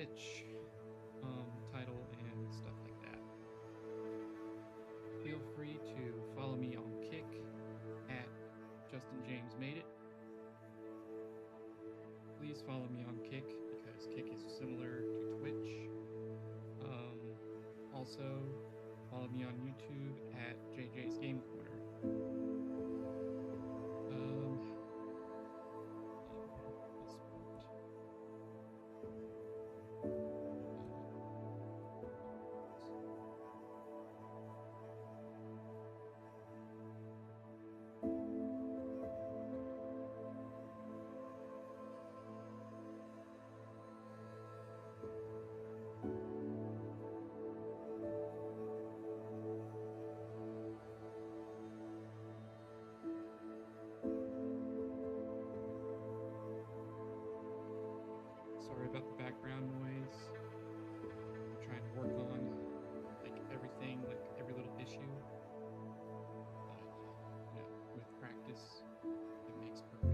Twitch title and stuff like that. Feel free to follow me on Kick at Justin James Made It. Please follow me on Kick because Kick is similar to Twitch. Also, follow me on YouTube at JJ's Game Corner. Sorry about the background noise. I'm trying to work on like everything, like every little issue. But with practice, it makes perfect.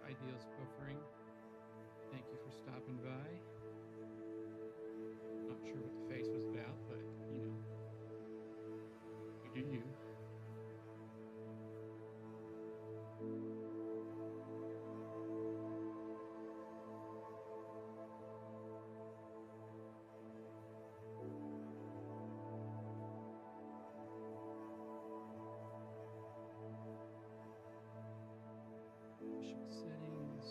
Ideals Buffering. Thank you for stopping by. Not sure what the face was about, but you know, you do you. Settings.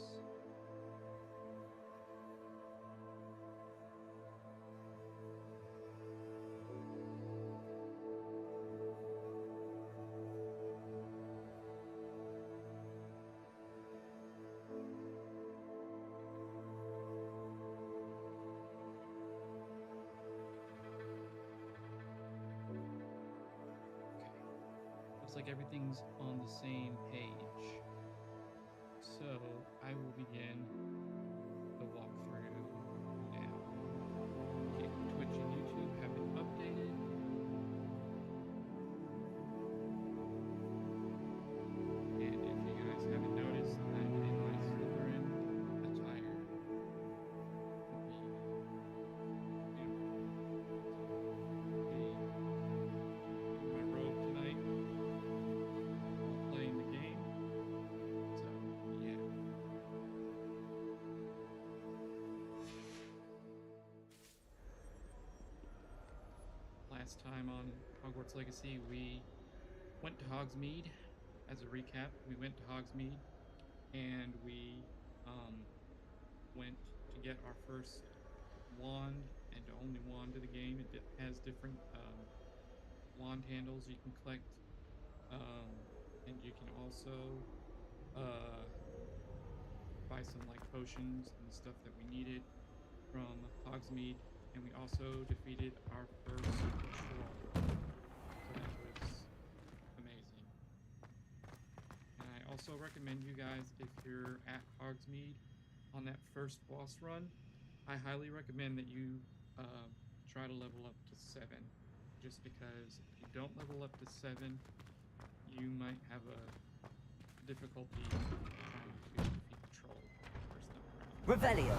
Looks like everything's on the same page. So I will begin the walkthrough now. Okay, Twitch and YouTube have been updated. And if you guys haven't noticed, I'm in my Slytherin attire. My robe tonight while playing the game. So yeah. Last time on Hogwarts Legacy, we went to Hogsmeade. As a recap, we went to Hogsmeade, and we went to get our first wand, and only wand of the game. It has different wand handles you can collect, and you can also buy some like potions and stuff that we needed from Hogsmeade. And we also defeated our first troll. So that was amazing. And I also recommend you guys, if you're at Hogsmeade on that first boss run, I highly recommend that you try to level up to 7. Just because if you don't level up to 7, you might have a difficulty trying to defeat the troll first time around. Revelio.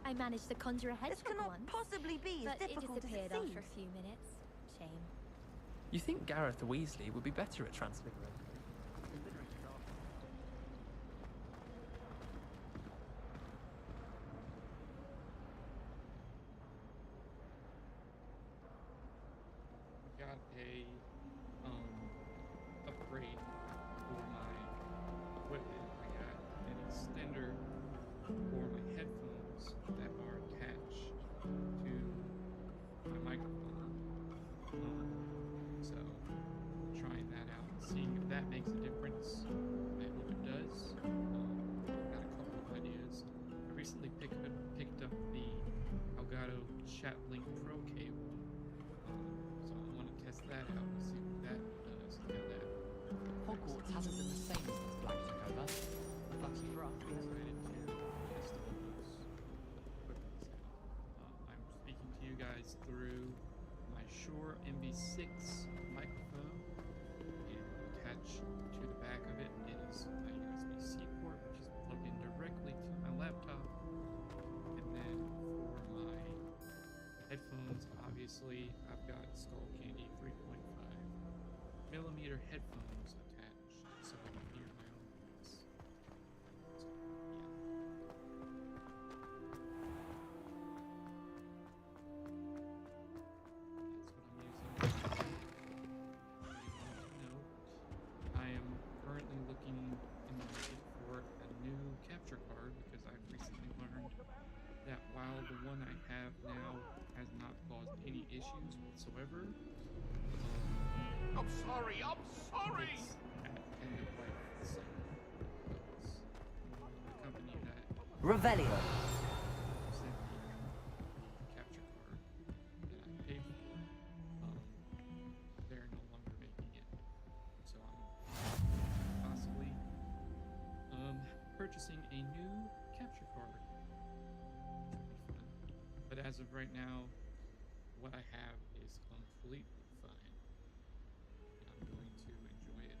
I managed to conjure a hedgehog This cannot once, possibly be as but it difficult as it disappeared seems. after a few minutes. Shame. You think Gareth Weasley would be better at transfiguring? a upgrade for my equipment. I got an extender for my headphones that are attached to my microphone. So trying that out, seeing if that makes a difference. I hope it does. I've got a couple of ideas. I recently picked up the Elgato Chatlink Pro cable, so I want to test that out and see what that does. How that Hogwarts hasn't been the same since Black took over. Lucky for us, we have excited to test all those equipments out. I'm speaking to you guys through my Shure MV6 microphone, and attached to the back of it is my USB-C port, which is plugged in directly to my laptop. And then for my headphones, obviously, I've got Skull Candy 3.5mm headphones attached, so I can hear my own voice. So, yeah. That's what I'm using. Note, I am currently looking in the market for a new capture card because I've recently learned that while the one I have now has not caused any issues whatsoever, I'm sorry. it's at end of life cycle. Because the company that Revelio. sent me the capture card that I paid for, they're no longer making it. So I'm possibly purchasing a new capture card, which will be fun. But as of right now, what I have is completely fine. And I'm going to enjoy it while I need it.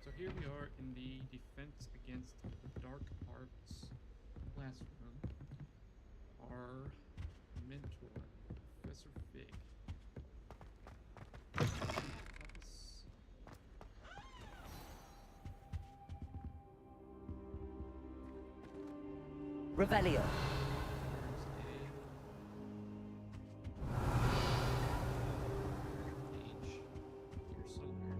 So here we are in the Defense Against the Dark Arts classroom. Our mentor, Prof.Fig. Revelio. Page here somewhere.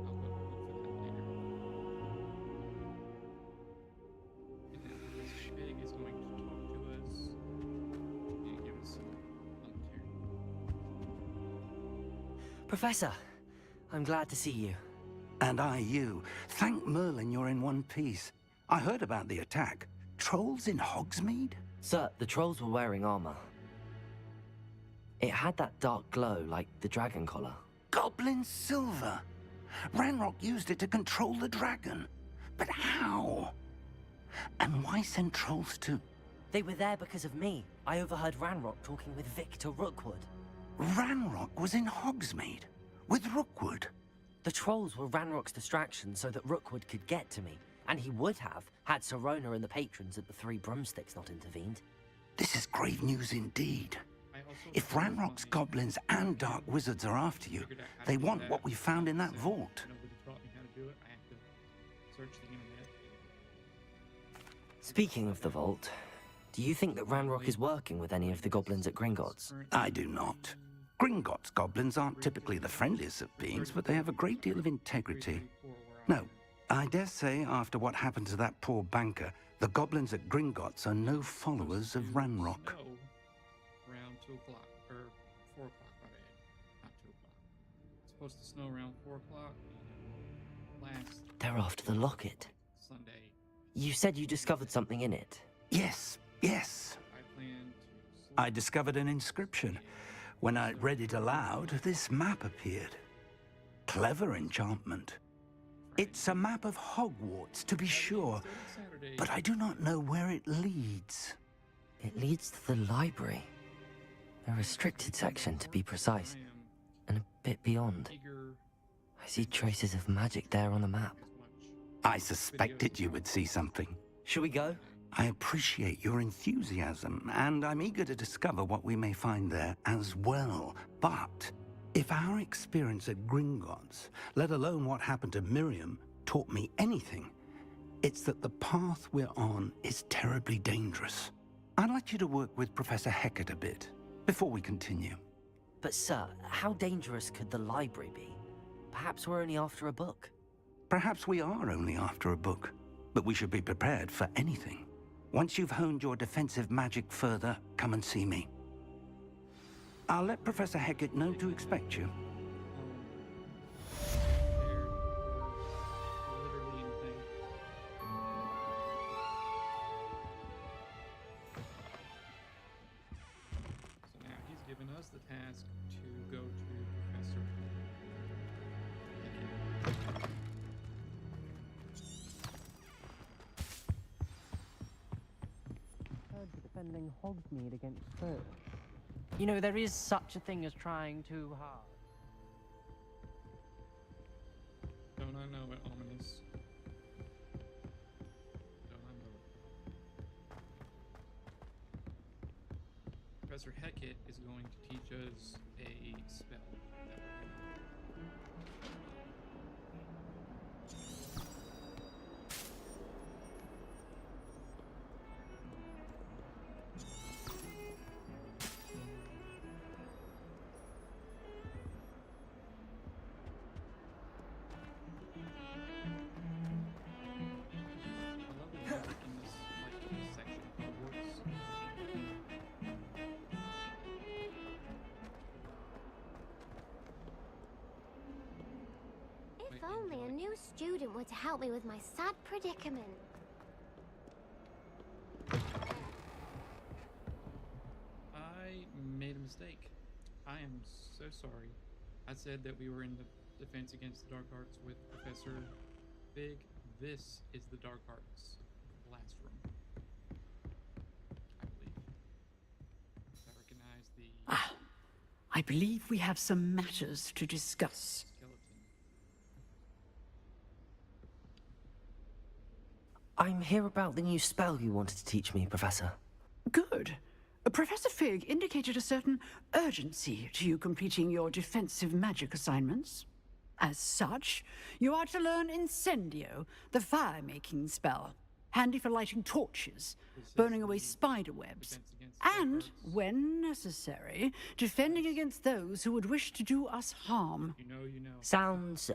I'll go look for that later. And then Professor Fig is going to talk to us and give us some commentary. Professor, I'm glad to see you. And I you. Thank Merlin you're in one piece. I heard about the attack. Trolls in Hogsmeade? Sir, the trolls were wearing armor. It had that dark glow like the dragon collar. Goblin silver! Ranrock used it to control the dragon. But how? And why send trolls too? They were there because of me. I overheard Ranrock talking with Victor Rookwood. Ranrock was in Hogsmeade? With Rookwood? The trolls were Ranrock's distraction so that Rookwood could get to me. And he would have, had Sirona and the patrons at the Three Broomsticks not intervened. This is grave news indeed. I also If found Ranrock's my- goblins and dark wizards are after you, figured out how to they do want that. what we found in that So vault. Nobody taught me how to do it. I had to search the internet. Speaking of the vault, do you think that Ranrock is working with any of the goblins at Gringotts? I do not. Gringotts goblins aren't typically the friendliest of beings, but they have a great deal of integrity. No, I dare say after what happened to that poor banker, the goblins at Gringotts are no followers of Ranrock. Snow around 2 o'clock, or 4 o'clock, my bad. Not 2 o'clock. It's supposed to snow around 4 o'clock, and it will last They're after the locket. Sunday. You said you discovered something in it. Yes, yes. I plan to I discovered an inscription. When I read it aloud, this map appeared. Clever enchantment. It's a map of Hogwarts, to be sure, but I do not know where it leads. It leads to the library. A restricted section, to be precise, and a bit beyond. I see traces of magic there on the map. I suspected you would see something. Shall we go? I appreciate your enthusiasm, and I'm eager to discover what we may find there as well. But if our experience at Gringotts, let alone what happened to Miriam, taught me anything, it's that the path we're on is terribly dangerous. I'd like you to work with Professor Hecat a bit before we continue. But sir, how dangerous could the library be? Perhaps we're only after a book. Perhaps we are only after a book, but we should be prepared for anything. Once you've honed your defensive magic further, come and see me. I'll let Professor Hecat know to expect you. Literally anything. So now he's given us the task to go to Professor Fig. Defending Hogsmeade against foe. You know, there is such a thing as trying too hard. Don't I know it, Ominous? Don't I know it? Professor Hecat is going to teach us a spell that we're going I love the music in this, like, this section of Hogwarts. If only a new student were to help me with my sad predicament. I made a mistake. I am so sorry. I said that we were in the defense against the dark arts with Professor Fig. This is the dark arts last room, I believe. I recognize the Ah, I believe we have some matters to discuss. skeleton. I'm here about the new spell you wanted to teach me, Professor. Good. Professor Fig indicated a certain urgency to you completing your defensive magic assignments. As such, you are to learn Incendio, the fire-making spell, handy for lighting torches, burning away spider webs, Defense against the dark and, arts. when necessary, defending against those who would wish to do us harm. You know. Sounds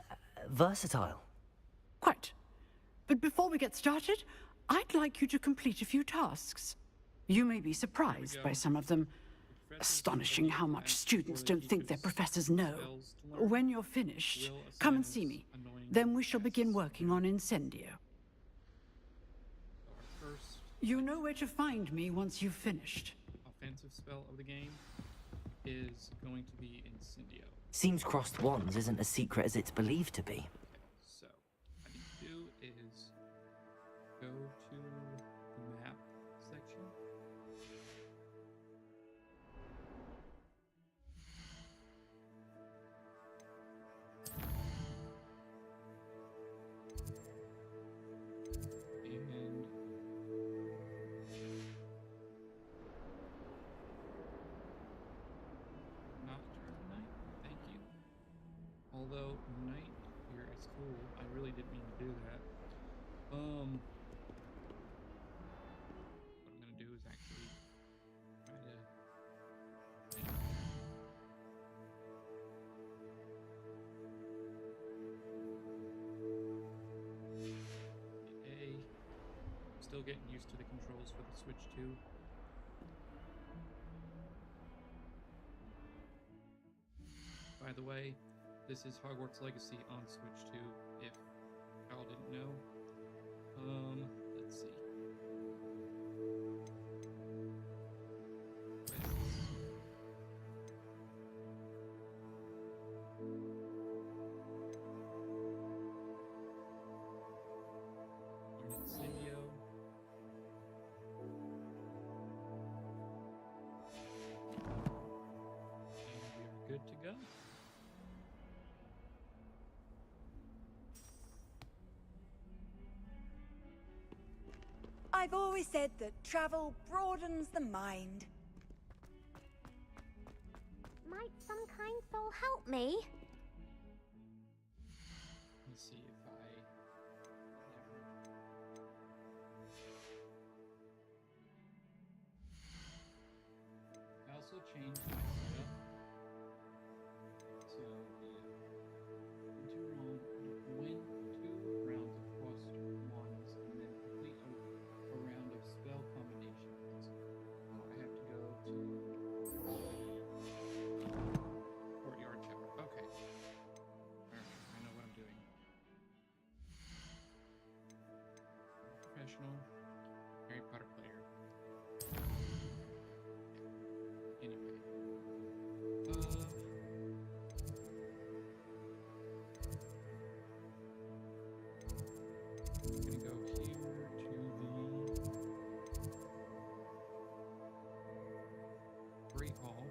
versatile. Quite. But before we get started, I'd like you to complete a few tasks. You may be surprised by some of them. Astonishing how much students don't think their professors know. When you're finished, come and see me. Then we shall begin working on Incendio. Our first You know where to find me once you've finished. offensive spell of the game is going to be Incendio. Seems crossed wands isn't as secret as it's believed to be. So, what I need to do is go to the map section. And Nocturne Night, thank you. Although night here is cool, I really didn't mean to do that. What I'm gonna do is actually try to still getting used to the controls for the Switch 2. By the way, this is Hogwarts Legacy on Switch 2, if y'all didn't know. Let's see. Quests. Incendio. And we are good to go. I've always said that travel broadens the mind. Might some kind soul help me? Let me see if I also changed my setup. So win 2 rounds of quest ones and then complete a round of spell combinations. I have to go to Courtyard Tower. Okay. Alright, I know what I'm doing. Professional Harry Potter player. Anyway. I'm gonna go here to the Great Hall.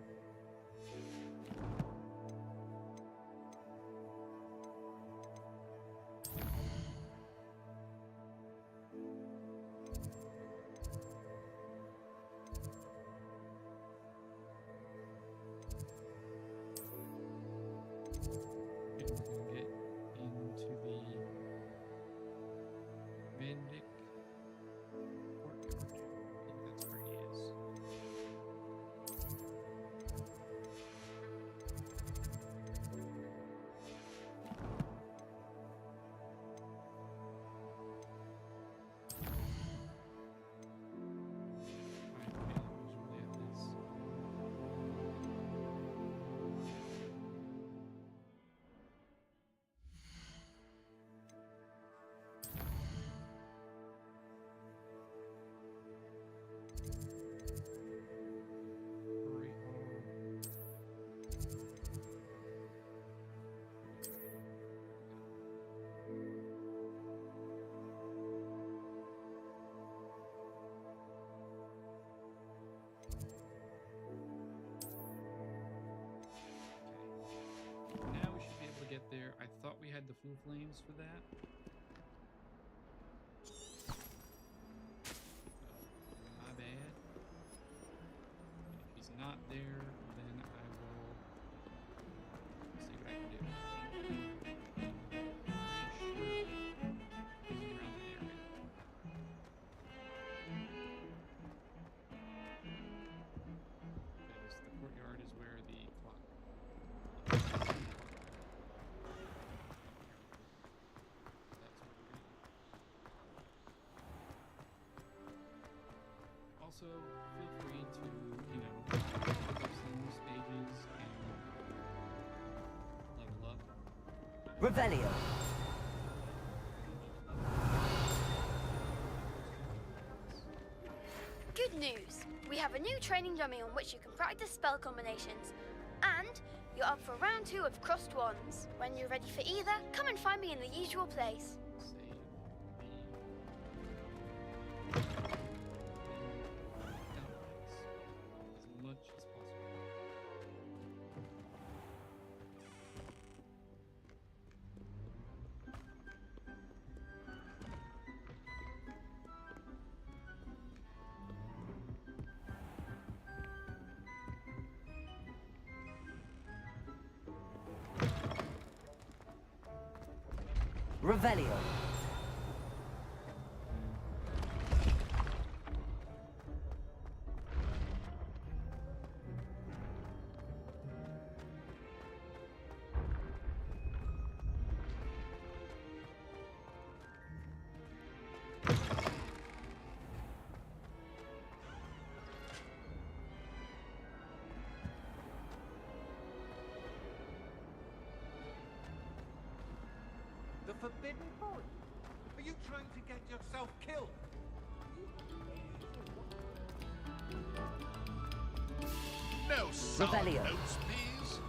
And we're gonna get into the Vendic Courtyard. I think that's where he is. Now we should be able to get there. I thought we had the Foo Flames for that. My bad. If he's not there, then I will see what I can do. Sure. He's around the area. Because the courtyard is where the clock. Also, feel free to, pick up some stages and level up. Revelio. Good news! We have a new training dummy on which you can practice spell combinations. And you're up for round 2 of Crossed Wands. When you're ready for either, come and find me in the usual place. Save the elements as much as possible. Revelio. The Forbidden Forest? Are you trying to get yourself killed? No sour Revelio. notes, please.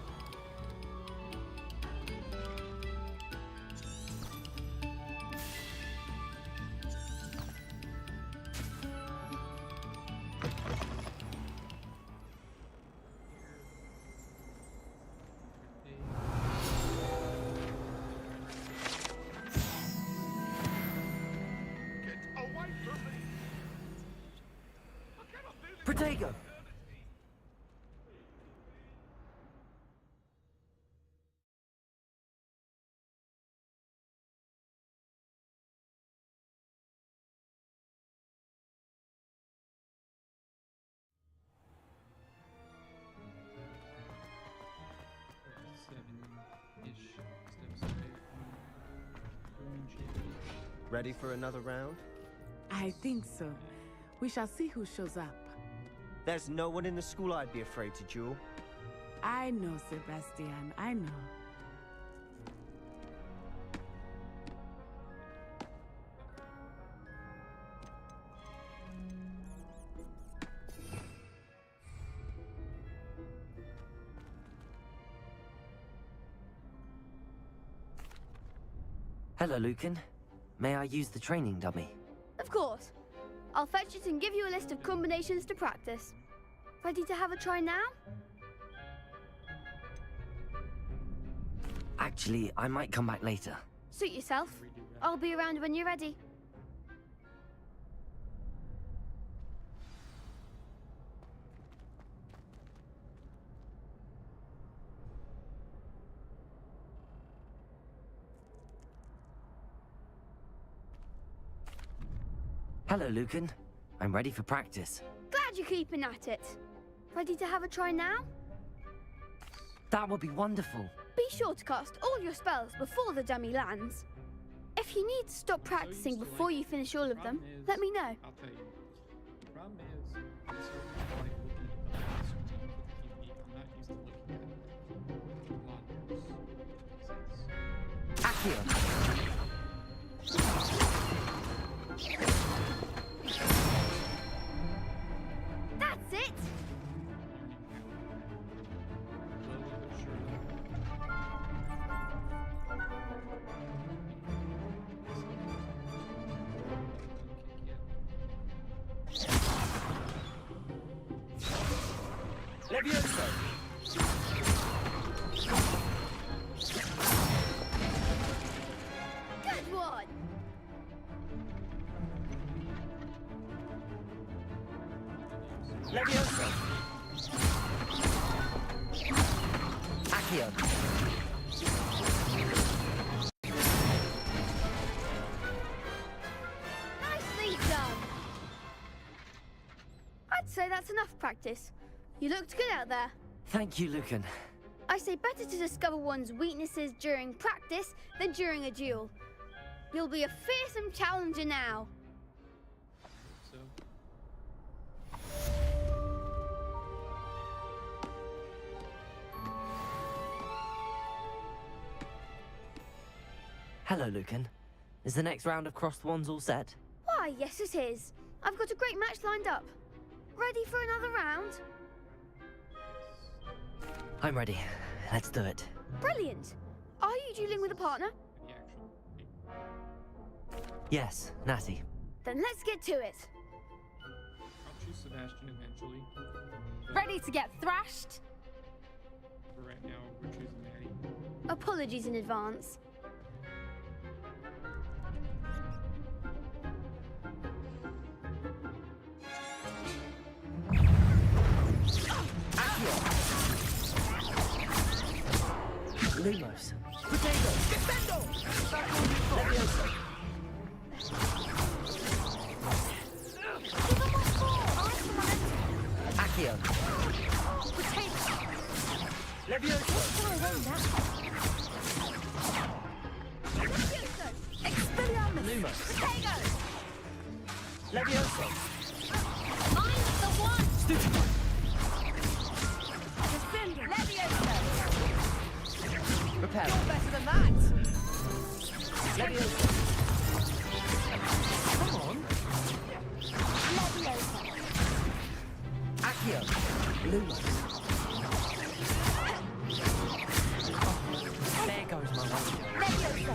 Get away from me! Protego! Seven-ish steps away from Green Shade. Ready for another round? I think so. We shall see who shows up. There's no one in the school I'd be afraid to duel. I know, Sebastian. I know. Hello, Lucan. May I use the training dummy? Of course. I'll fetch it and give you a list of combinations to practice. Ready to have a try now? Actually, I might come back later. Suit yourself. I'll be around when you're ready. Hello, Lucan. I'm ready for practice. Glad you're keeping at it. Ready to have a try now? That would be wonderful. Be sure to cast all your spells before the dummy lands. If you need to stop practicing before you finish all of them, let me know. I'll tell you. The problem is, I'm so like looking at the last routine with the TV. I'm not used to looking at Accio! That's it! Levioso! Good one! Levioso! Accio! Nicely done! I'd say that's enough practice. You looked good out there. Thank you, Lucan. I say better to discover one's weaknesses during practice than during a duel. You'll be a fearsome challenger now. So. Hello, Lucan. Is the next round of crossed wands all set? Why, yes it is. I've got a great match lined up. Ready for another round? I'm ready. Let's do it. Brilliant. Are you dueling with a partner? The actual. Yes, Natty. Then let's get to it. I'll choose Sebastian eventually. But Ready to get thrashed? for right now, we're choosing Maddie. Apologies in advance. Lumos. Protego! Defendo! Levioso! Accio. Levioso! Lumos. Levioso! I'm the one! Stupefy. Levioso! Repel. Better than that! Leviosa. Come on. Levioso! Accio. Lumos. There goes my wager. Levioso!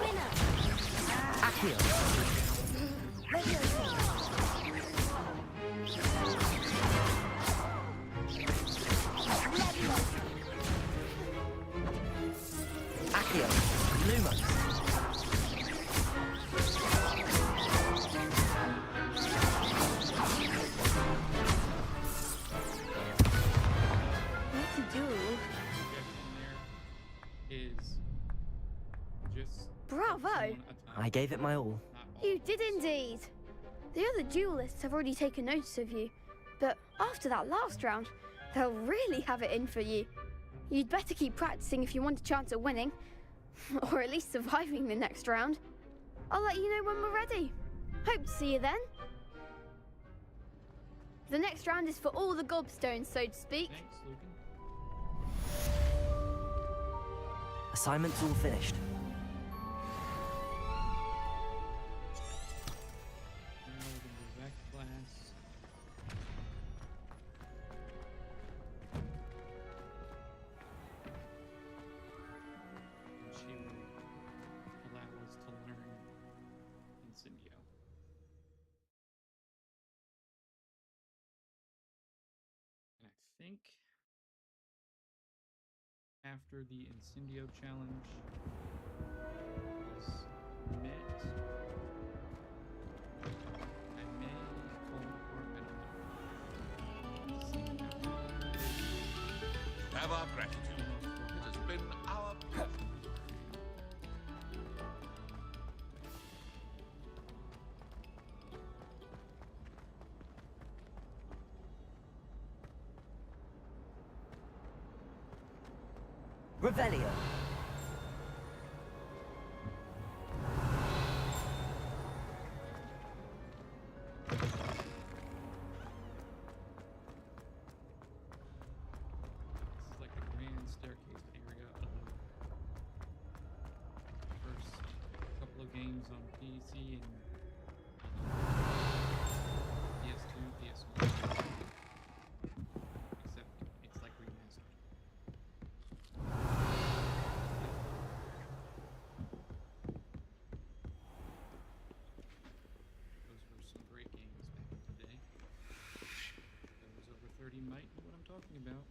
Winner! Accio. Levioso! Accio. Lumos. gave it my all. You did indeed. The other duelists have already taken notice of you, but after that last round, they'll really have it in for you. You'd better keep practicing if you want a chance at winning, or at least surviving the next round. I'll let you know when we're ready. Hope to see you then. The next round is for all the gobstones, so to speak. Thanks, Lucan. Assignment's all finished. Now we're gonna go back to class. And she will allow us to learn Incendio. And I think after the Incendio challenge is met, I may pull apart, I don't know. You have our gratitude. It has been our pleasure. Revelio. This is like the grand staircase area of the first couple of games on PC and PS2, PS1. Except it's like remastered. Those were some great games back in the day. Those over 30 might know what I'm talking about.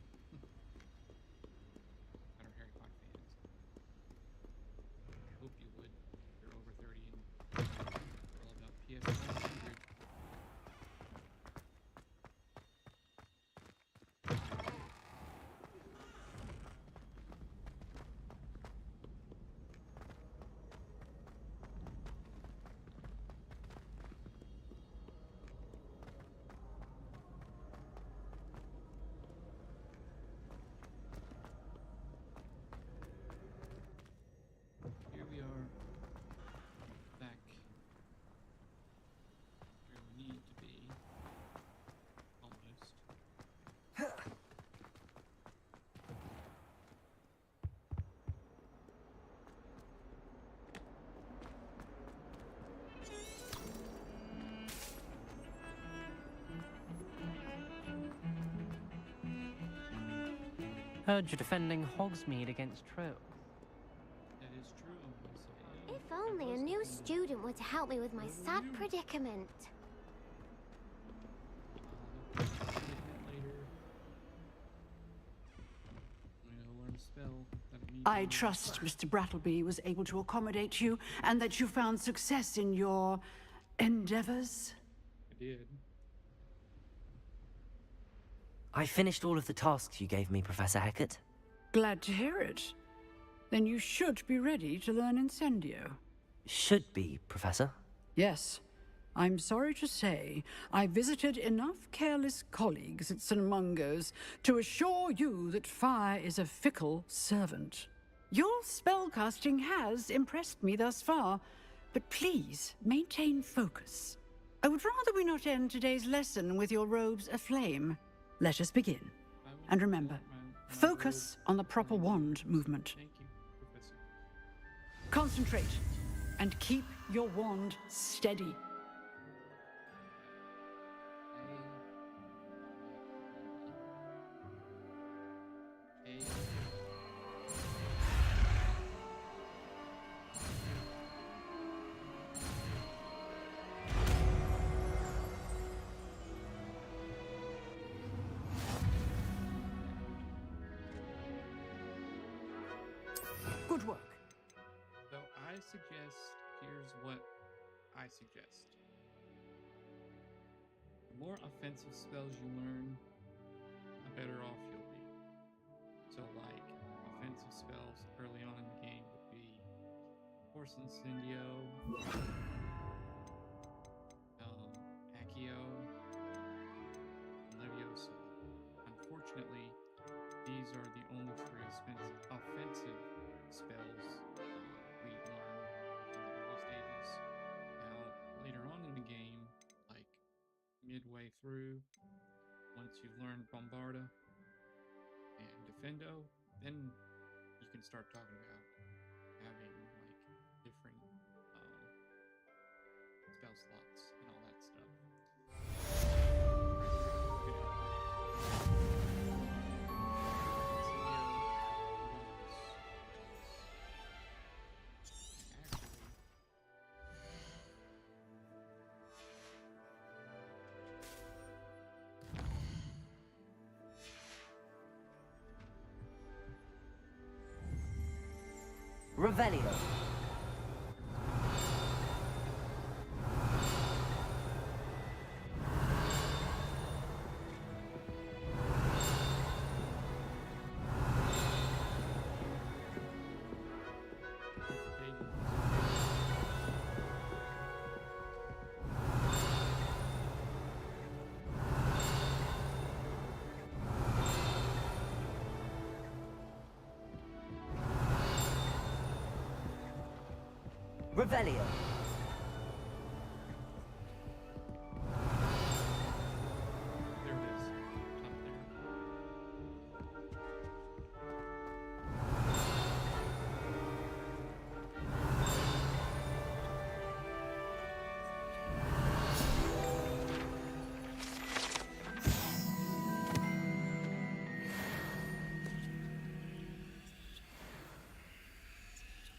That are Harry Potter fans. I hope you would. If you're over 30 and all about PS100. Here we are, back where we need to be, almost. Heard you're defending Hogsmeade against Trill. That is true, Miss A. If only a new student were to help me with my sad predicament. Later. We'll learn a spell that it needs. I trust Mr. Brattleby was able to accommodate you and that you found success in your endeavors. I did. I finished all of the tasks you gave me, Professor Hecat. Glad to hear it. Then you should be ready to learn Incendio. Should be, Professor. Yes. I'm sorry to say, I visited enough careless colleagues at St. Mungo's to assure you that fire is a fickle servant. Your spellcasting has impressed me thus far, but please maintain focus. I would rather we not end today's lesson with your robes aflame. Let us begin. And remember, focus on the proper wand movement. Thank you, Professor. Concentrate and keep your wand steady. Good work. So I suggest, here's what I suggest. The more offensive spells you learn, the better off you'll be. So like, offensive spells early on in the game would be Horse Incendio, Accio, Leviosa. Unfortunately, these are the only three offensive spells we learn in the early stages. Now, later on in the game, like midway through, once you've learned Bombarda and Defendo, then you can start talking about having like different spell slots and all that stuff. Revelio. Revelio. There it is.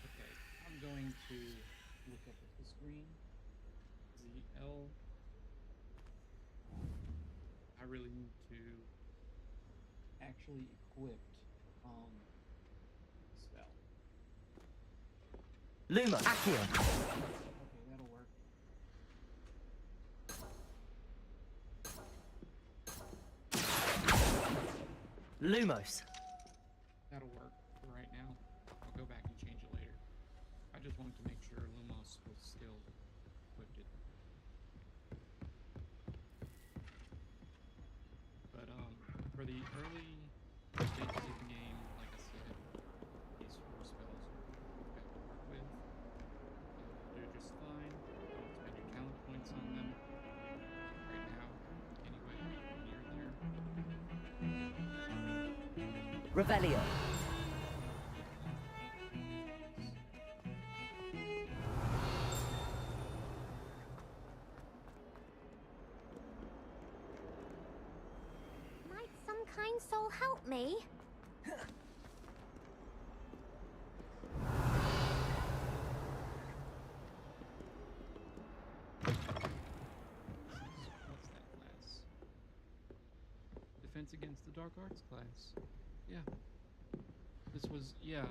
Okay, I'm going to look up at the screen. The L. I really need to actually equip spell. Luma. Accio. Okay, that'll work. Lumos. That'll work for right now. I'll go back and change it later. I just wanted to make sure Lumos was still equipped. But for the early stages of the game, like I said, these 4 spells you've got to work with. Do just fine. Don't spend your talent points on them right now. Anyway, you're there. Revelio. Might some kind soul help me? What's that class? Defense against the Dark Arts class. Yeah. This was, yeah.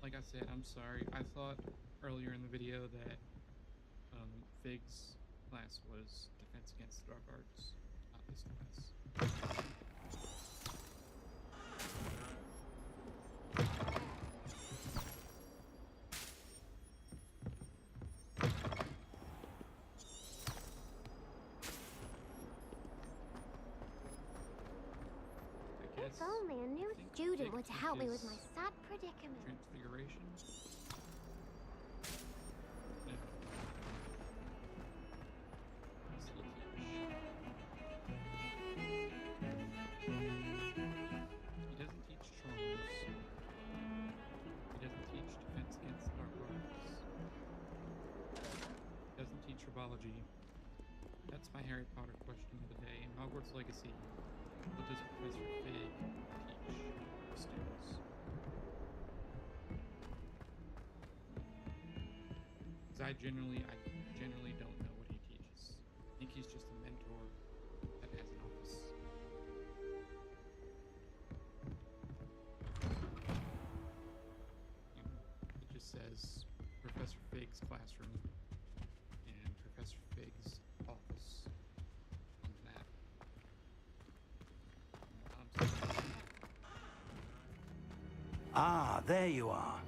Like I said, I'm sorry. I thought earlier in the video that Fig's class was Defense against the Dark Arts, not this class. If only a new student were to help me with my sad predicament. Transfiguration? No. Still teach. He doesn't teach charms. He doesn't teach defense against the dark arts. He doesn't teach herbology. That's my Harry Potter question of the day. In Hogwarts Legacy, what does Professor Fig teach the students? Because I generally don't know what he teaches. I think he's just a mentor that has an office. It just says Professor Fig's classroom and Professor Fig's office on the map. Ah, there you are.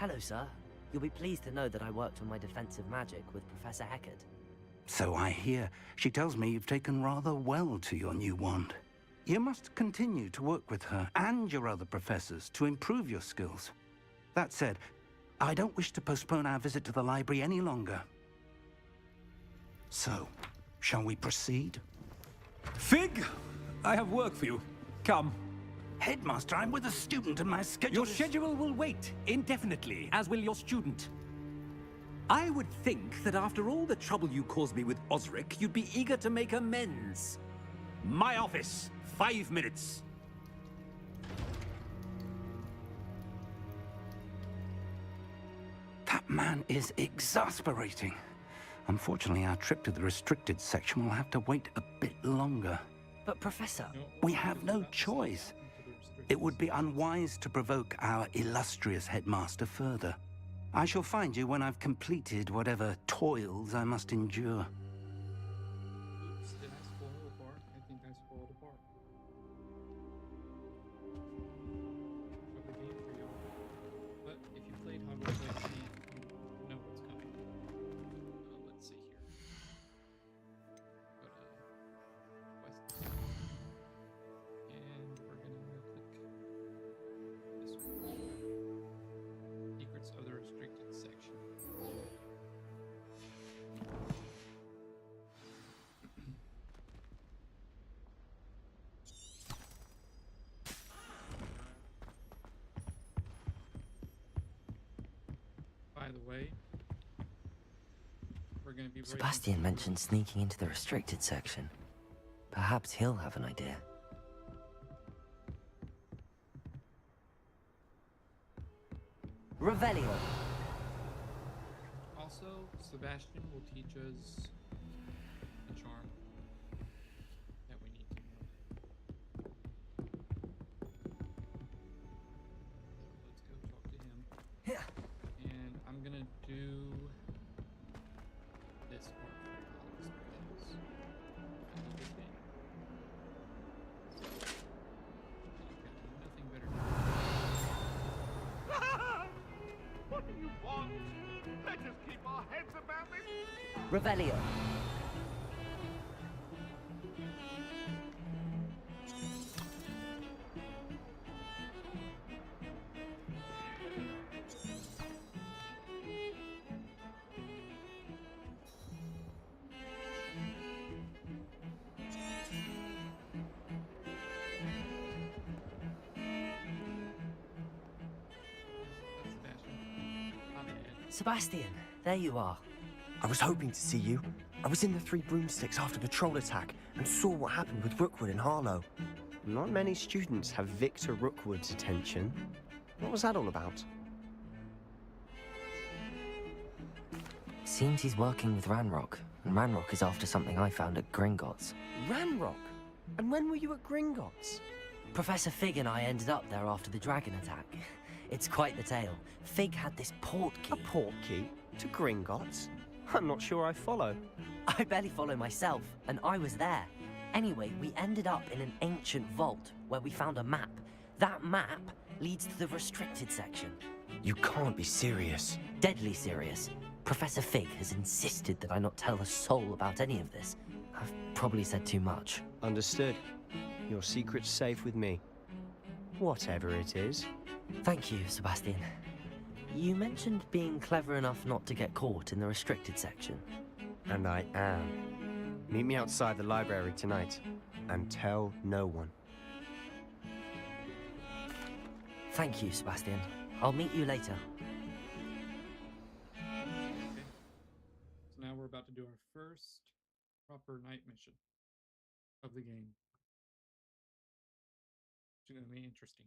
Hello, sir. You'll be pleased to know that I worked on my defensive magic with Professor Eckert. So I hear. She tells me you've taken rather well to your new wand. You must continue to work with her and your other professors to improve your skills. That said, I don't wish to postpone our visit to the library any longer. So, shall we proceed? Fig, I have work for you. Come. Headmaster, I'm with a student and my schedule Your schedule will wait indefinitely, as will your student. I would think that after all the trouble you caused me with Osric, you'd be eager to make amends. My office, 5 minutes. That man is exasperating. Unfortunately, our trip to the restricted section will have to wait a bit longer. But, Professor... We have no choice. It would be unwise to provoke our illustrious headmaster further. I shall find you when I've completed whatever toils I must endure. Oops, did I spoil a part? I think I spoiled a part. Of the game for y'all. But if you played Hogwarts Legacy, you know what's coming. Let's see here. Go to quests. And we're gonna click this one. Secrets of the restricted section. By the way, we're going to be Sebastian mentioned sneaking into the restricted section. Perhaps he'll have an idea. Revelio. Also, Sebastian will teach us the charm that we need to know. So let's go talk to him. Yeah. And I'm gonna do this part for y'all just because I need a thing. So, I've got nothing better to do. What do you want? Let us keep our heads about this. Revelio. Sebastian, there you are. I was hoping to see you. I was in the Three Broomsticks after the troll attack and saw what happened with Rookwood and Harlow. Not many students have Victor Rookwood's attention. What was that all about? Seems he's working with Ranrock, and Ranrock is after something I found at Gringotts. Ranrock? And when were you at Gringotts? Professor Fig and I ended up there after the dragon attack. It's quite the tale. Fig had this port key. A port key? To Gringotts? I'm not sure I follow. I barely follow myself, and I was there. Anyway, we ended up in an ancient vault where we found a map. That map leads to the restricted section. You can't be serious. Deadly serious. Professor Fig has insisted that I not tell a soul about any of this. I've probably said too much. Understood. Your secret's safe with me. Whatever it is. Thank you, Sebastian. You mentioned being clever enough not to get caught in the restricted section. And I am. Meet me outside the library tonight, and tell no one. Thank you, Sebastian. I'll meet you later. Okay. So now we're about to do our first proper night mission of the game. It's going to be interesting.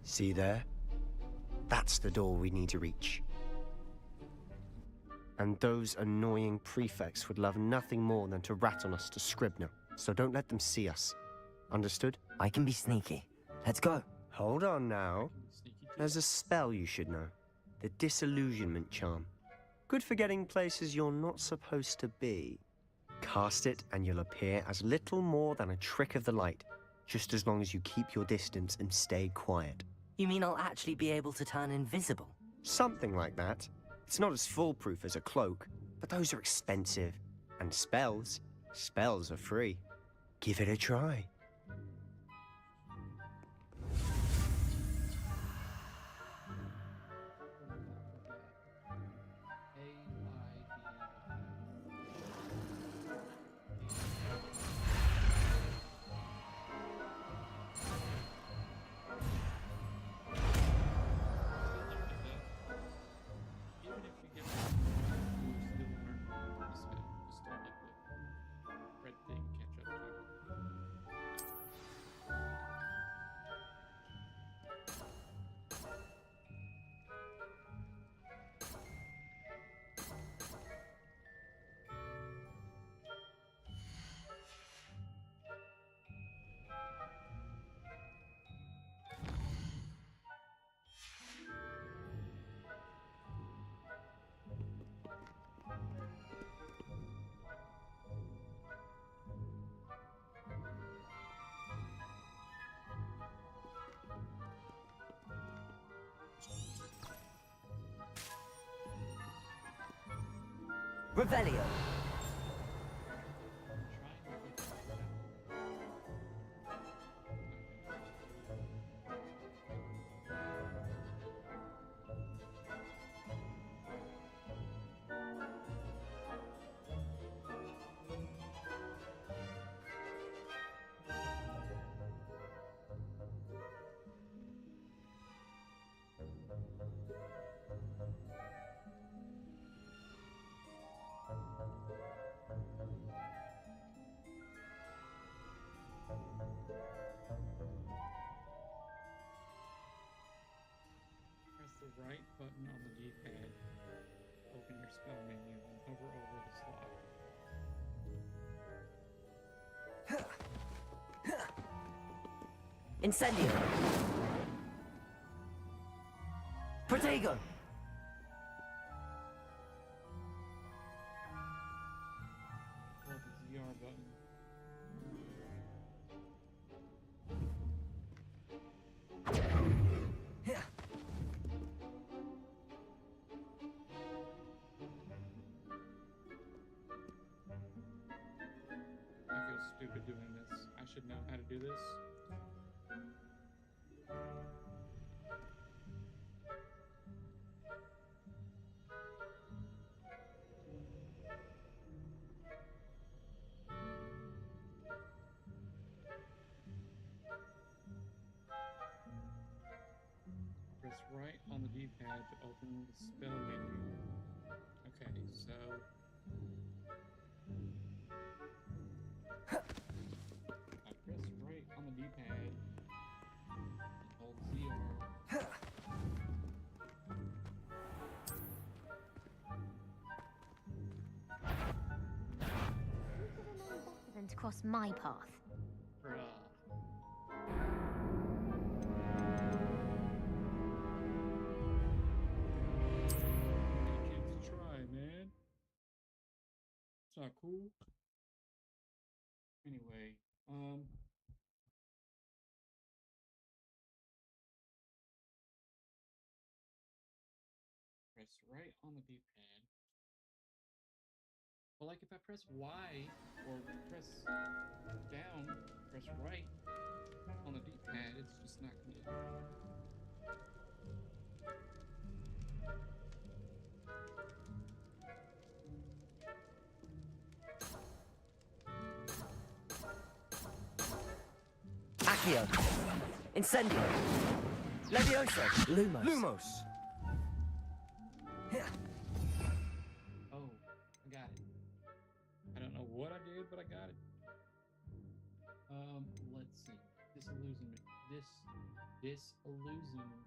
See there? That's the door we need to reach. And those annoying prefects would love nothing more than to rat on us to Scribner, so don't let them see us. Understood? I can be sneaky. Let's go. Hold on now. There's a spell you should know. The Disillusionment Charm. Good for getting places you're not supposed to be. Cast it and you'll appear as little more than a trick of the light, just as long as you keep your distance and stay quiet. You mean I'll actually be able to turn invisible? Something like that. It's not as foolproof as a cloak, but those are expensive. And spells are free. Give it a try. Revelio. Press the right button on the D-pad to open your spell menu and hover over the slot. Incendio. Protego. Hold the ZR button. I feel stupid doing this. I should know how to do this. Press right on the D-pad to open the spell menu. Okay, so I press right on the D-pad and hold ZR. Who could have known better than to cross my path? Bruh. Chance to try, man. It's not cool. Anyway, press right on the D-pad. Well, like if I press Y or press down, press right on the D-pad, it's just not gonna. Accio. Incendio. Levioso. Lumos. Lumos! Oh, I got it. I don't know what I did, but I got it. Let's see. Disillusionment. Disillusionment.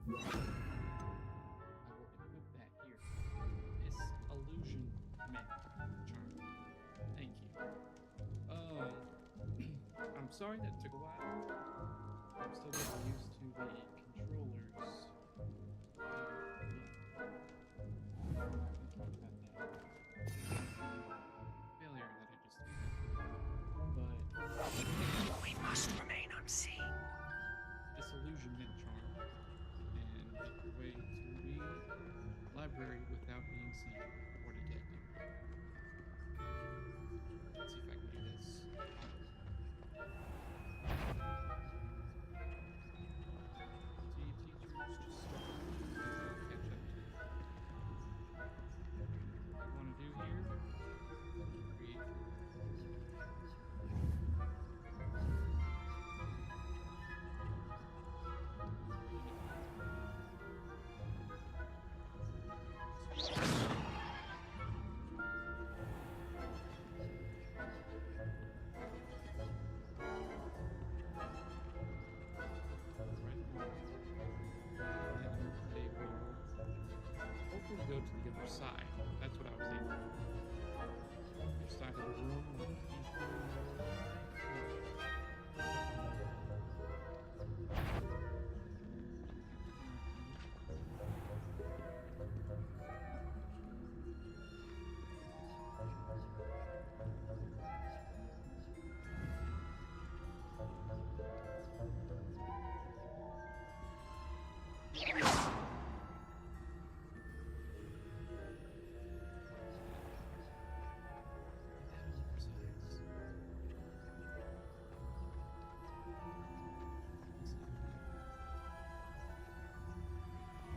I will equip that here. Disillusionment charm. Thank you. I'm sorry that took a while. I'm still getting used to the controllers. unseen or detected. Let's see if I can do this. See, teachers just start and they'll catch up to you. What you want to do here? Create food. Hopefully go to the other side. That's what I was aiming for. Other side of the room with people.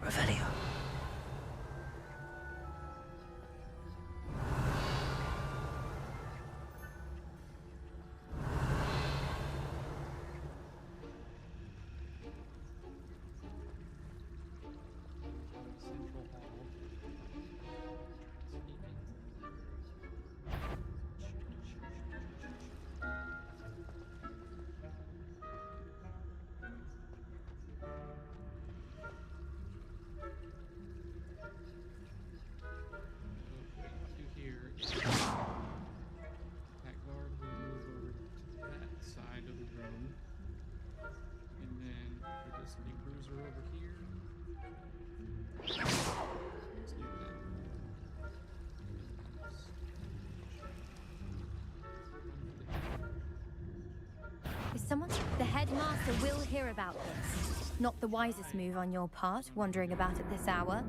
Revelio. Central Hall. What you do here is that guard will move over to that side of the room. And then for this big bruiser over here, let's do that. Is someone? The headmaster will hear about this. Not the wisest move on your part, wandering about at this hour.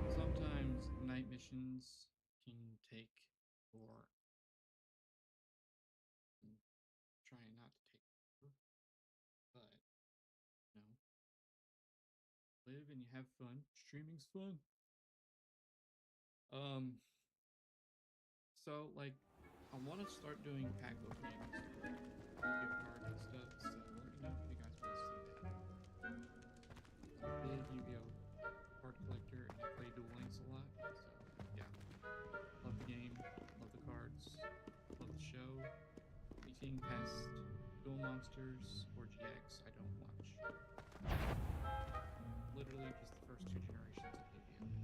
Sometimes night missions can take, or trying not to take over, but you know, live and you have fun. Streaming's fun. So like, I want to start doing pack openings for Yu-Gi-Oh cards and stuff. So let me know if you guys want to see that. I'm a big Yu-Gi-Oh card collector, and I play Duel Links a lot. So yeah, love the game, love the cards, love the show. Anything past Duel Monsters or GX, I don't watch. Literally just the first two generations of Yu-Gi-Oh.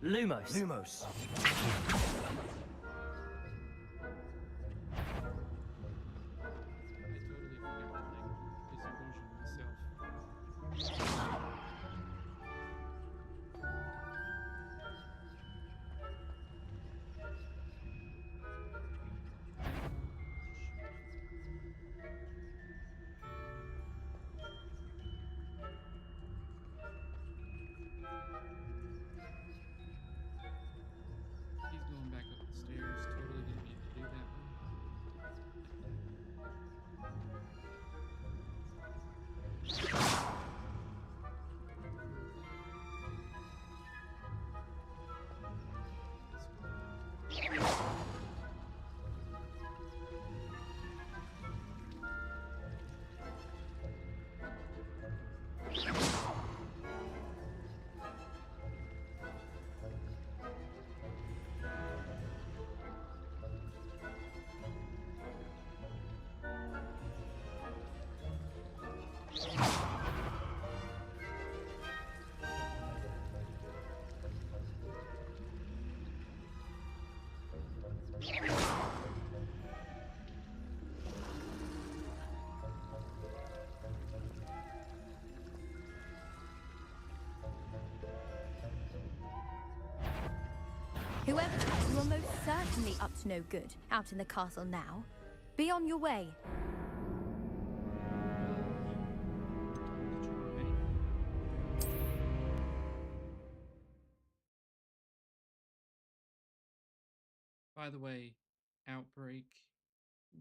Lumos. Lumos. I totally forgot to like disillusion myself. He's going Whoever you are most certainly up to no good out in the castle now. Be on your way. By the way, Outbreak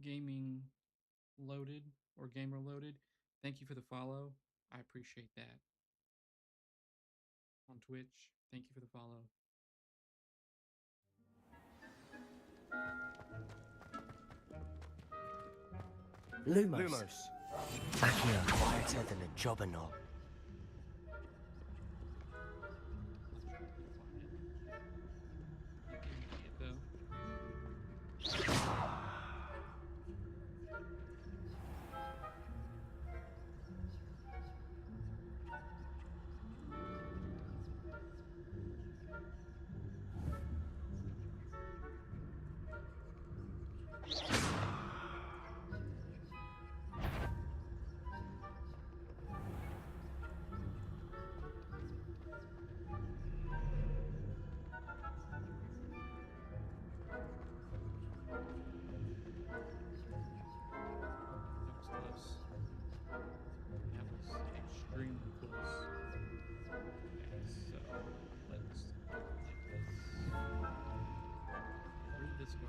Gaming Loaded or Gamer Loaded, thank you for the follow. I appreciate that. On Twitch, thank you for the follow. Lumos. Accio quieter than a jobberknoll. That was extremely close. Okay, so let's do it like this. Where did this go?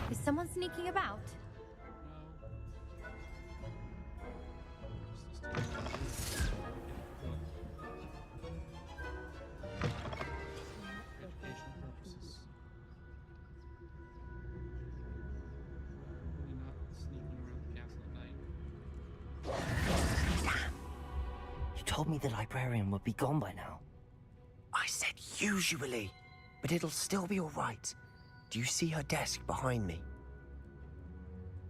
Is someone sneaking about? Educational purposes. Really not sneaking around the castle at night. You told me the librarian would be gone by now. I said usually, but it'll still be all right. Do you see her desk behind me?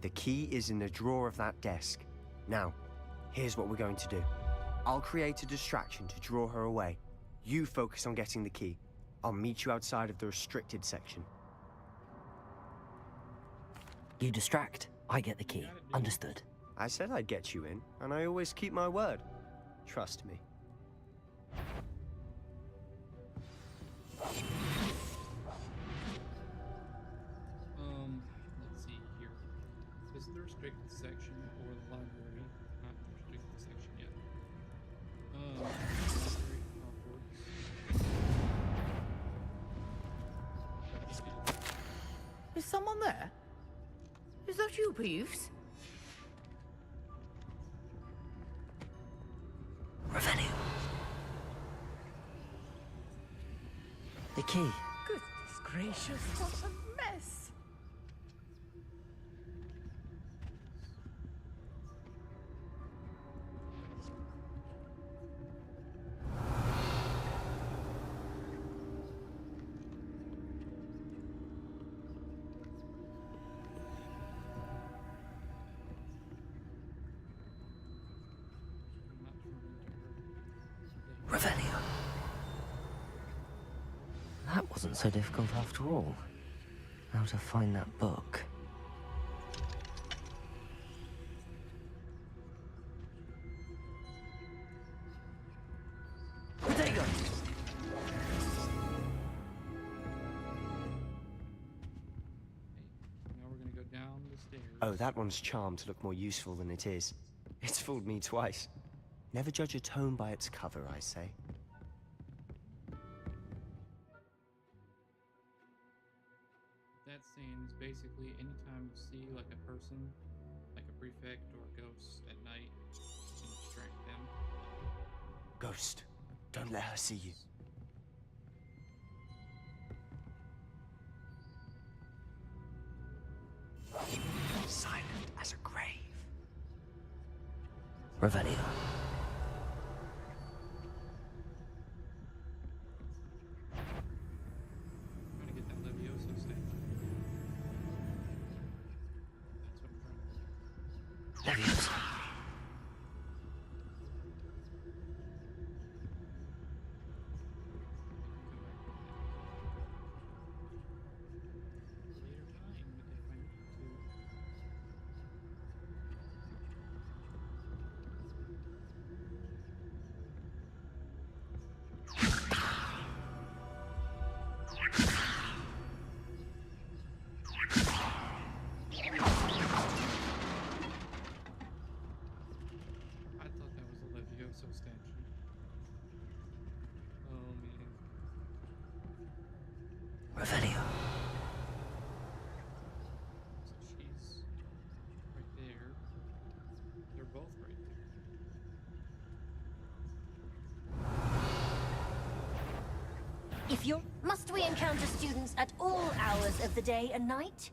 The key is in the drawer of that desk. Now, here's what we're going to do. I'll create a distraction to draw her away. You focus on getting the key. I'll meet you outside of the restricted section. You distract, I get the key. Understood. I said I'd get you in, and I always keep my word. Trust me. Let's see here. This is the restricted section or the library. Not the restricted section yet. Library Hogwarts. Is someone there? Is that you, Peeves? Revenue. The key. Goodness gracious, what a mess! Revenue. That wasn't so difficult after all. Now to find that book. Potato! Now we're gonna go down the stairs. Oh, that one's charmed to look more useful than it is. It's fooled me twice. Never judge a tome by its cover, I say. That scene is basically anytime you see like a person, like a prefect or a ghost at night, you can distract them. Ghost, don't let her see you. Silent as a grave. Revelio. Trying to get that Levioso statue. That's what I'm trying to do. Levioso. Statue. Oh man. Revelio. So she's right there. They're both right there. If you're... Must we encounter students at all hours of the day and night?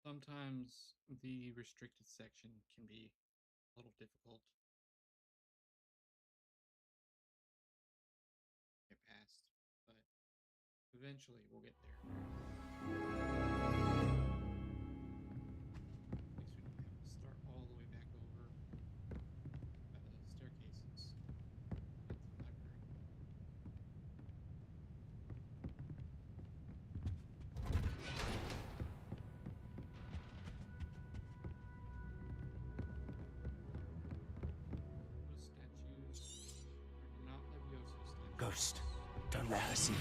Sometimes the restricted section can be a little difficult to get past, but eventually we'll get there. At least we don't have to start all the way back over staircases at the library. Ghost, don't let her see you.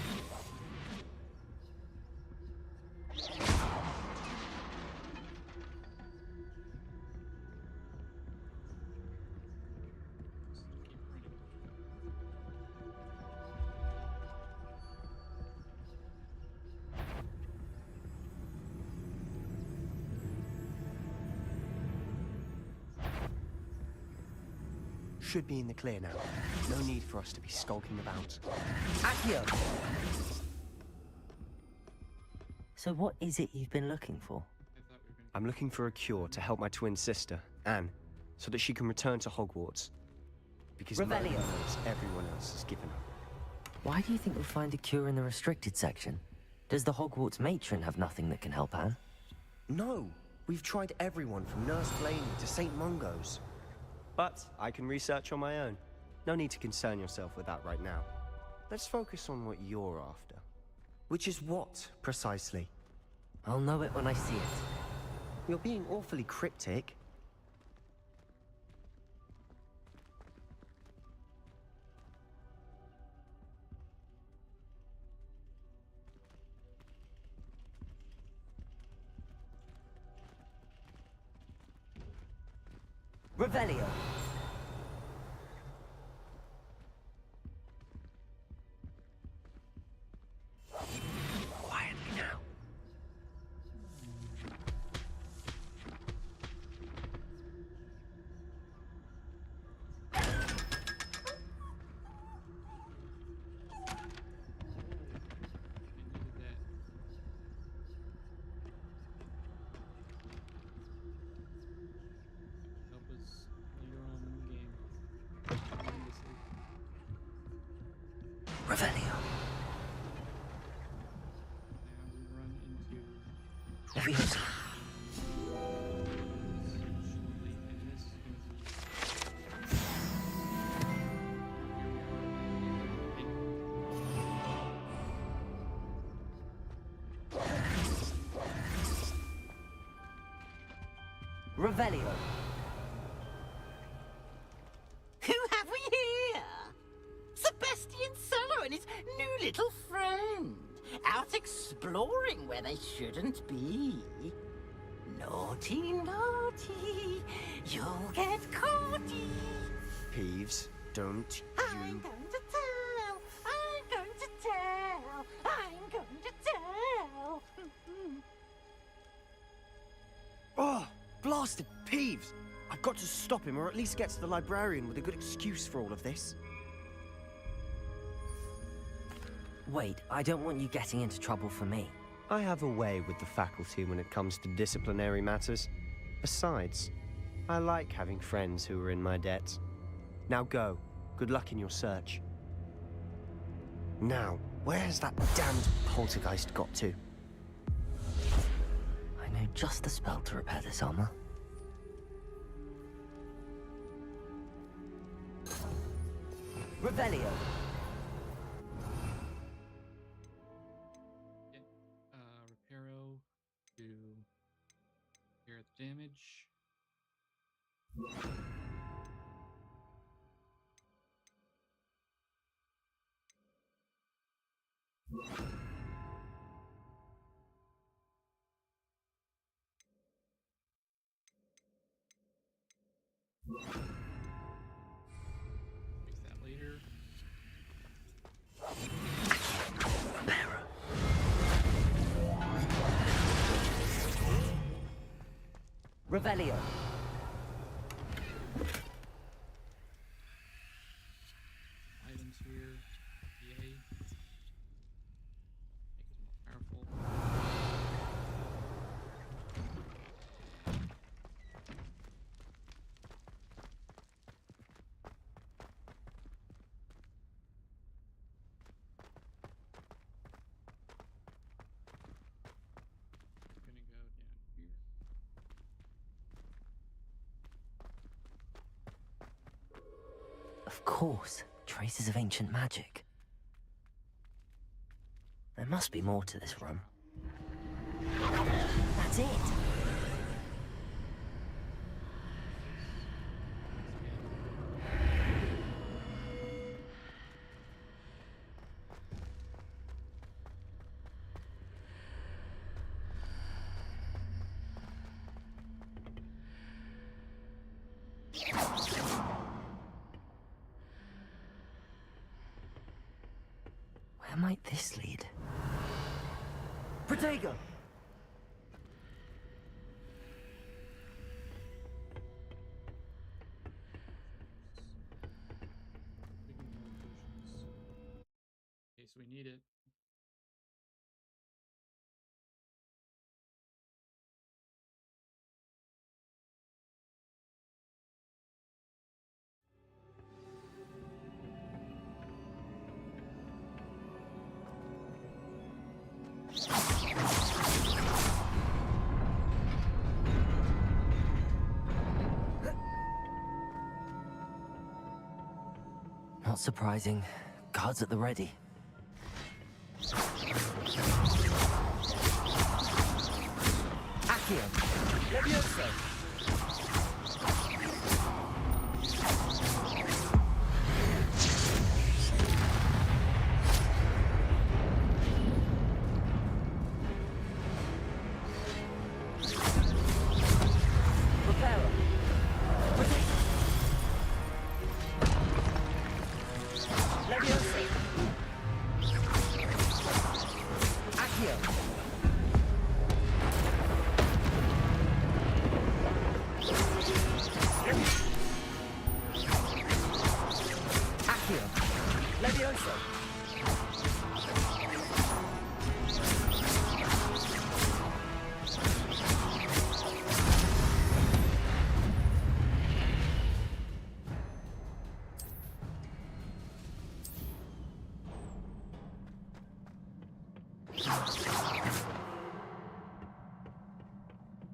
Should be in the clear now. No need for us to be skulking about. Accio! So what is it you've been looking for? I'm looking for a cure to help my twin sister, Anne, so that she can return to Hogwarts. Because Mother knows everyone else has given up. Why do you think we'll find a cure in the restricted section? Does the Hogwarts matron have nothing that can help Anne? No! We've tried everyone from Nurse Blaney to St. Mungo's. But I can research on my own. No need to concern yourself with that right now. Let's focus on what you're after. Which is what, precisely? I'll know it when I see it. You're being awfully cryptic. Revelio. Quietly now. Revelio. Now we run into Leviosa. shortly, and this is going to be Revelio. Who have we here? Sebastian Solo and his new little friend, out exploring where they shouldn't be. Naughty, naughty, you'll get caughty. Peeves, don't I'm you... going to blasted Peeves! I've got to stop him, or at least get to the librarian with a good excuse for all of this. Wait, I don't want you getting into trouble for me. I have a way with the faculty when it comes to disciplinary matters. Besides, I like having friends who are in my debt. Now go. Good luck in your search. Now, where has that damned poltergeist got to? I know just the spell to repair this armor. Revelio. Reparo to repair the damage. Fix that later. Revelio. Items here. Yay. Make it more powerful. Gonna go down here. Of course, traces of ancient magic. There must be more to this room. That's it! Where might this lead? Protego! In case we need it. Not surprising. Guards at the ready. Accio! Levioso!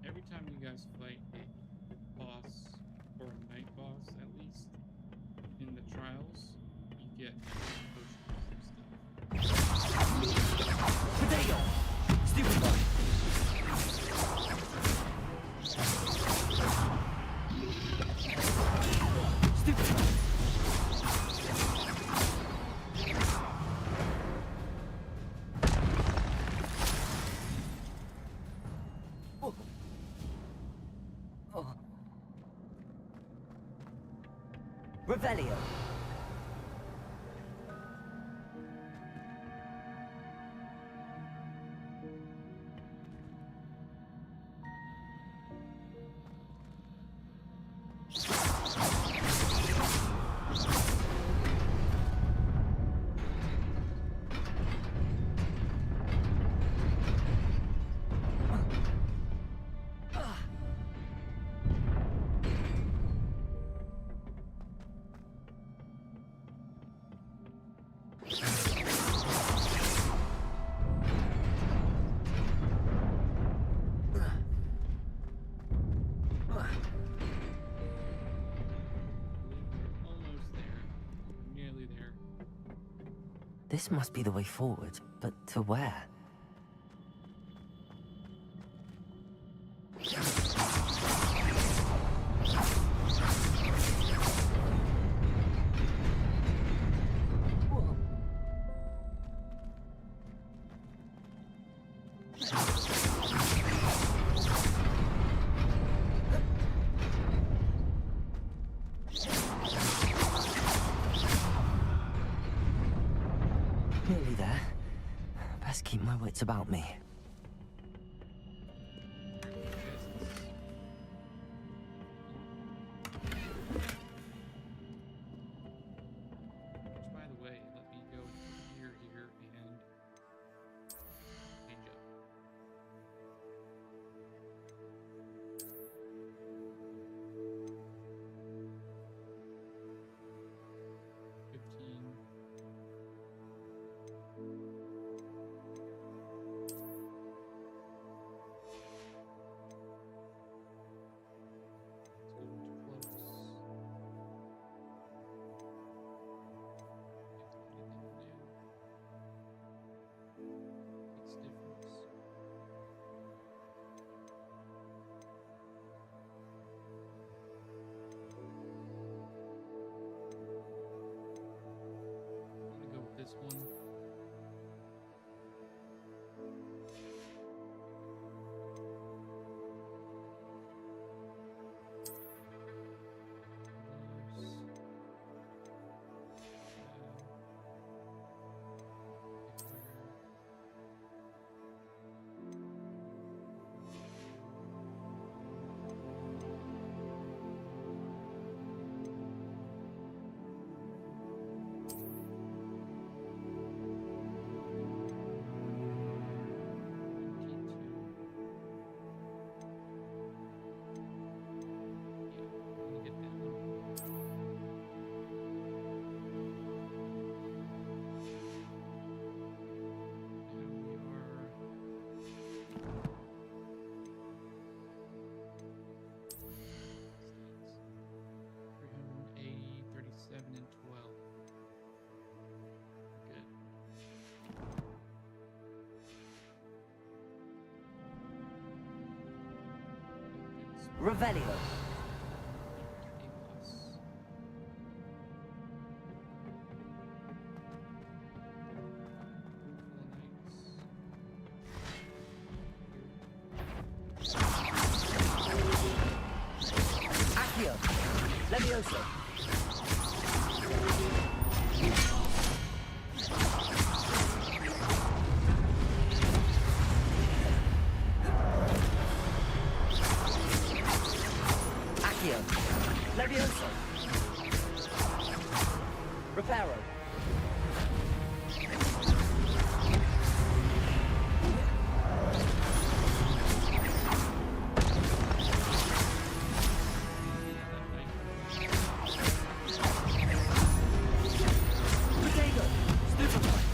Every time you guys fight a boss, or a night boss at least, in the trials, you get potions and stuff. Potato! Stupid one! Stupid one! Revelio. This must be the way forward, but to where? Nearly there. Best keep my wits about me. Which, by the way, let me go here and change up. This one. Revelio. Accio. Levioso. Levioso. Reparo. Potato. Stupefy.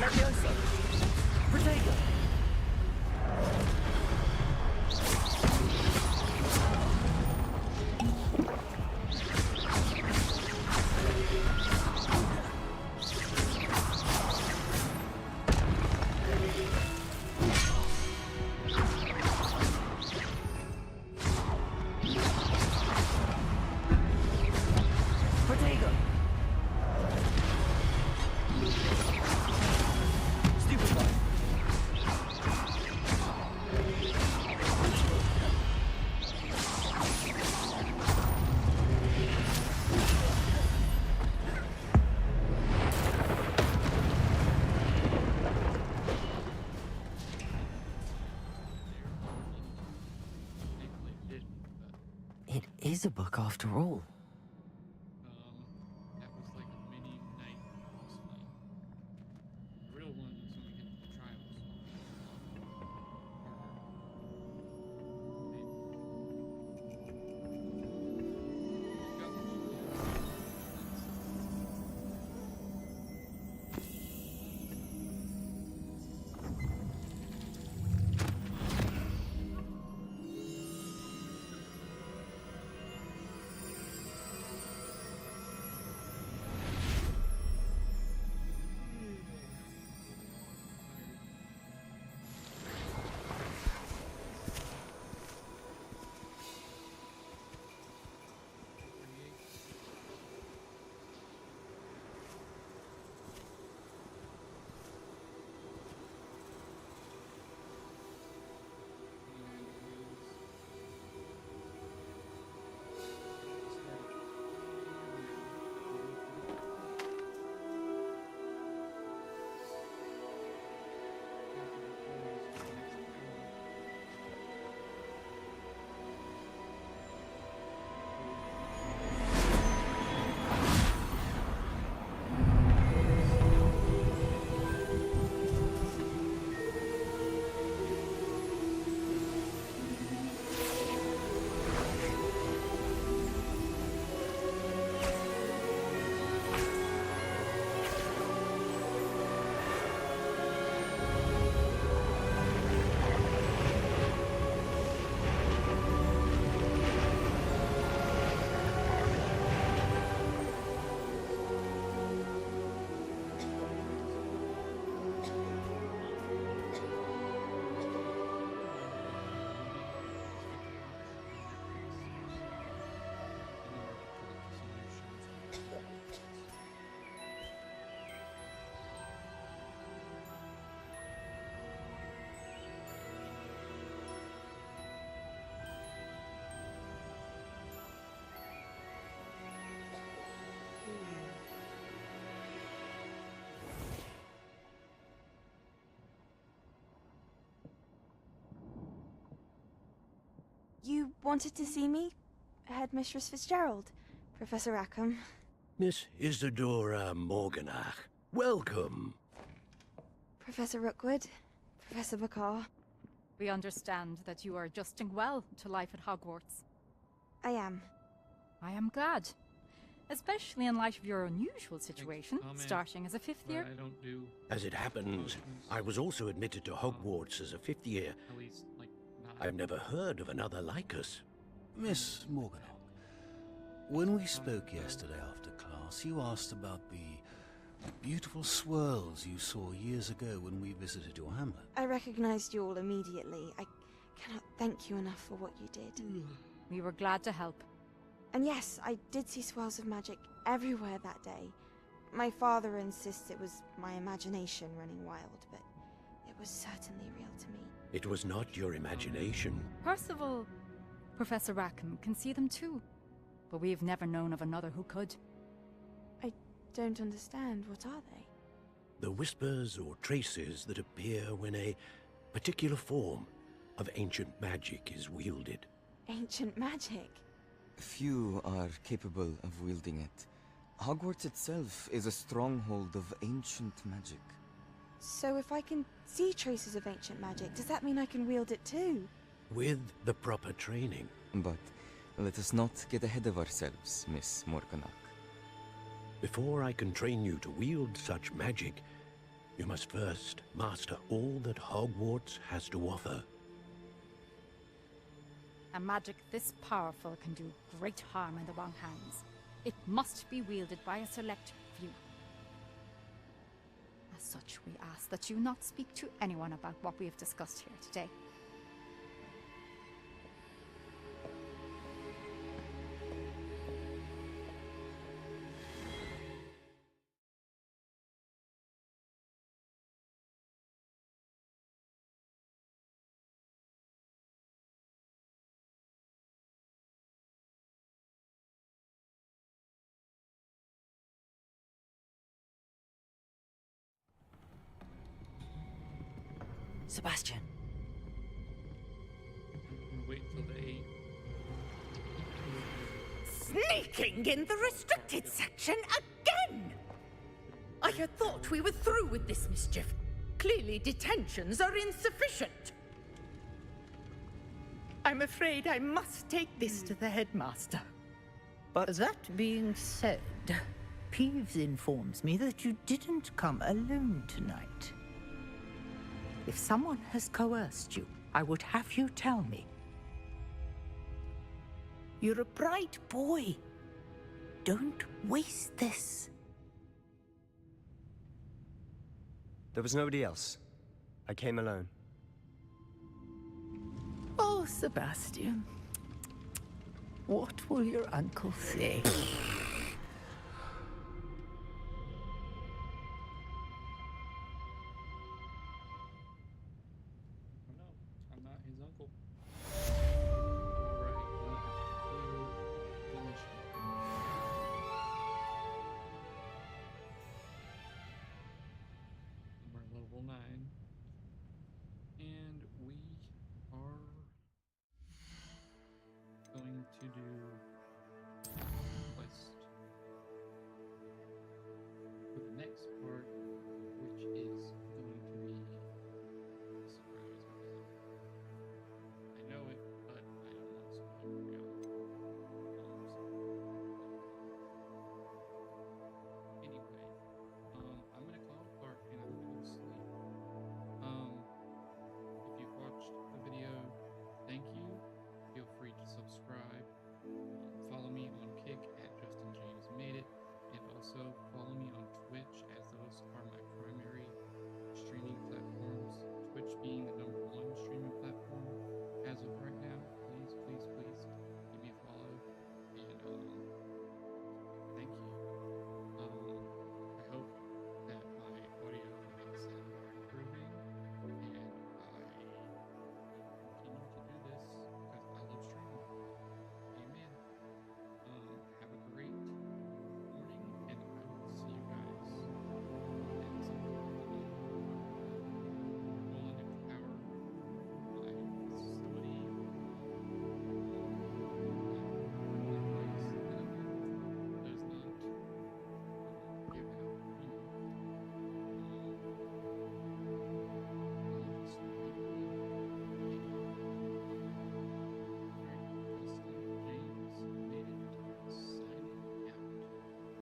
Levioso. Protego. Protego. Stupefy. It is a book after all. That was like a mini night boss fight. The real one is when we get wanted to see me? Headmistress Fitzgerald, Professor Rackham. Miss Isadora Morganach, welcome. Professor Rookwood, Professor Bakar. We understand that you are adjusting well to life at Hogwarts. I am. I am glad. Especially in light of your unusual situation, starting as a fifth year. I don't do As it happens, I was also admitted to Hogwarts as a fifth year. at least like not. I've never heard of another like us. Miss Morganach, when we spoke yesterday after class, you asked about the beautiful swirls you saw years ago when we visited your hamlet. I recognized you all immediately. I cannot thank you enough for what you did. We were glad to help. And yes, I did see swirls of magic everywhere that day. My father insists it was my imagination running wild, but it was certainly real to me. It was not your imagination. Percival, Professor Rackham can see them too. But we've never known of another who could. I don't understand. What are they? The whispers or traces that appear when a particular form of ancient magic is wielded. Ancient magic? Few are capable of wielding it. Hogwarts itself is a stronghold of ancient magic. So if I can see traces of ancient magic, does that mean I can wield it too? With the proper training. But let us not get ahead of ourselves, Miss Morganach. Before I can train you to wield such magic, you must first master all that Hogwarts has to offer. A magic this powerful can do great harm in the wrong hands. It must be wielded by a select few. As such, we ask that you not speak to anyone about what we have discussed here today. Sebastian. Wait till they. Sneaking in the restricted section again! I had thought we were through with this mischief. Clearly detentions are insufficient. I'm afraid I must take this to the headmaster. But that being said, Peeves informs me that you didn't come alone tonight. If someone has coerced you, I would have you tell me. You're a bright boy. Don't waste this. there was nobody else. I came alone. Oh, Sebastian. What will your uncle say? I'm not his uncle. Alright, we have cleared the mission. We're level 9. And we are going to do